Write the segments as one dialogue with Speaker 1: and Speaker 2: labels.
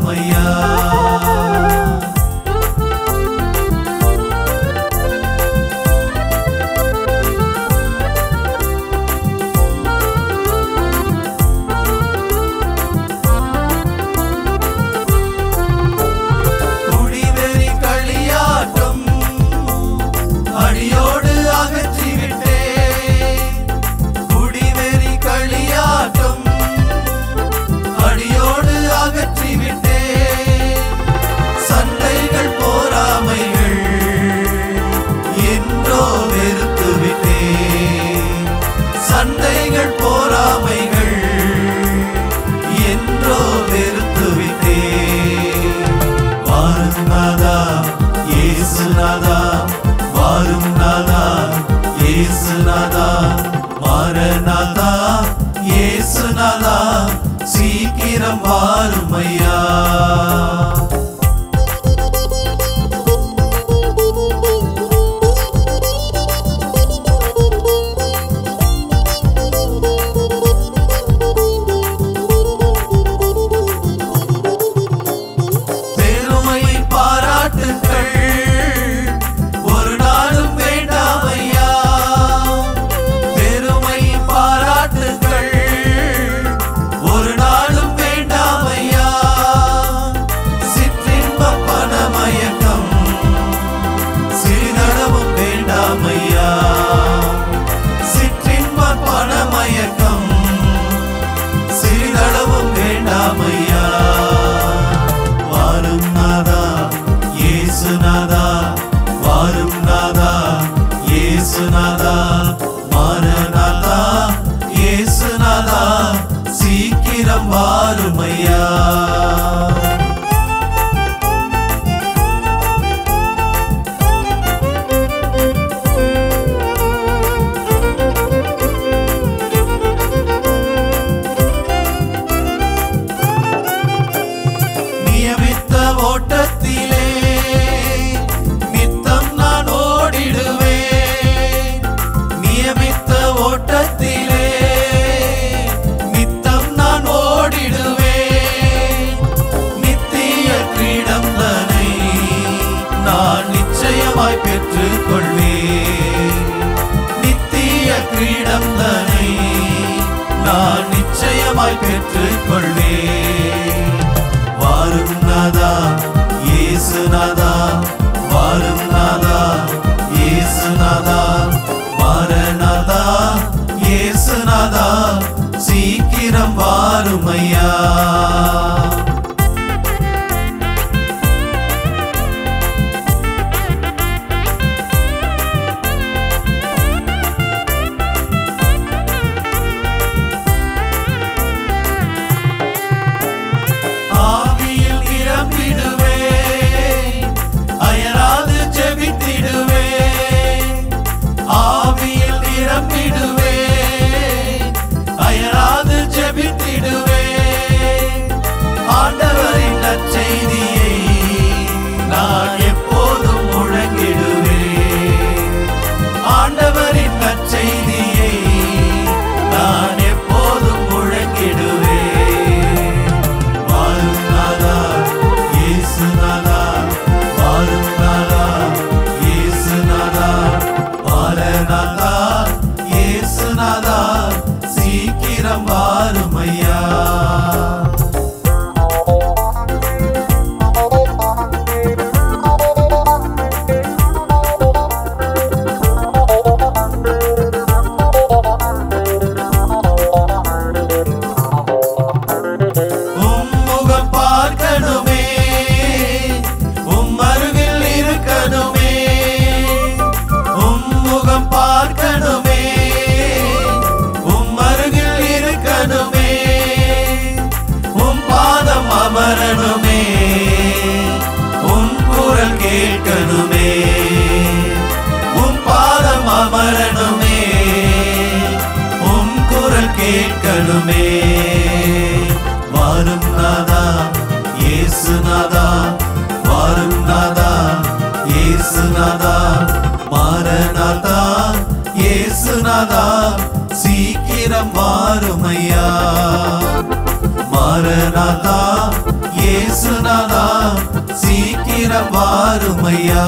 Speaker 1: வாருமையா. குடிவெறி களியாட்டம் அடியோடு அகற்றிவிட்டே. குடிவெறி களியாட்டம் அடியோடு அகற்றிவிட்டே. சண்டைகள் போராமைகள் என்றோ வெறுத்துவிட்டே. சண்டைகள் போராமைகள் என்றோ வெறுத்துவிட்டே. வாரும் நாதா இயேசுநாதா, வாரும் நாதா இயேசுநாதா, மாரநாதா இயேசுநாதா, சீக்கிரம் வாருமையா. பெருமை பாராட்டுக்கள் ஒரு நாளும் வேண்டாமையா. பெருமை பாராட்டுக்கள் ஒரு நாளும் வேண்டாமையா. சிற்றின்ப பணமயக்கம் சிறிதளவும் வேண்டாமையா. சிற்றின்ப பணமயக்கம் சிறிதளவும் வேண்டாமையா. வாரும் நாதா இயேசுநாதா, வாரும் நாதா இயேசுநாதா, மாரநாதா இயேசுநாதா, சீக்கிரம் வாருமையா. நியமித்த ஓட்டத்திலே நித்தம் நான் ஓடிடுவேன். நியமித்த ஓட்டத்திலே நித்தம் நான் ஓடிடுவேன். நித்திய கிரீடம் தனை நான் நிச்சயமாய் பெற்றுக் கொள்வேன். நித்திய கிரீடம் தனை நான் நிச்சயமாய் பெற்றுக் கொள்வேன். வாரும் நாதா இயேசுநாதா, வாரும் நாதா இயேசுநாதா, மாரநாதா இயேசுநாதா, சீக்கிரம் வாருமையா. ஆவியில் நிரம்பிடுவேன், அயராது ஜெபித்திடுவேன். ஆவியில் நிரம்பிடுவேன், அயராது ஜெபித்திடுவேன். ஆண்டவரின் நற்செய்தியை நான் எப்போதும் முழங்கிடுவேன். ஆண்டவரின் நற்செய்தியை நான் எப்போதும் முழங்கிடுவேன். வாரும் நாதா இயேசுநாதா, வாரும் நாதா இயேசுநாதா, மாரநாதா இயேசுநாதா, சீக்கிரம் வாருமையா. உம்முகம் பார்க்கணுமே, உம் அருகில் இருக்கணுமே. உம்முகம் பார்க்கணுமே, உம் அருகில் இருக்கணுமே. உம் பாதம் அமரணுமே, உம் குரல் கேட்கணுமே. உம் பாதம் அமரணுமே, உம் குரல் கேட்கணுமே. வாரும் நாதா இயேசுநாதா, வாரும் நாதா இயேசுநாதா, மாரநாதா இயேசுநாதா, சீக்கிரம் வாருமையா. மாரநாதா இயேசுநாதா சீக்கிரம் வாருமையா.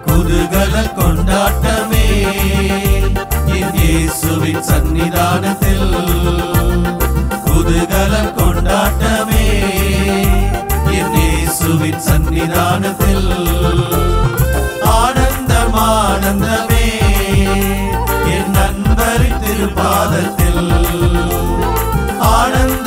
Speaker 1: குதூகல கொண்டாட்டமே என் இயேசுவின் சன்னிதானத்தில், குதூகல கொண்டாட்டமே என் இயேசுவின் சன்னிதானத்தில். ஆனந்தம் ஆனந்தமே என் நண்பரின் திருப்பாதத்தில், ஆனந்த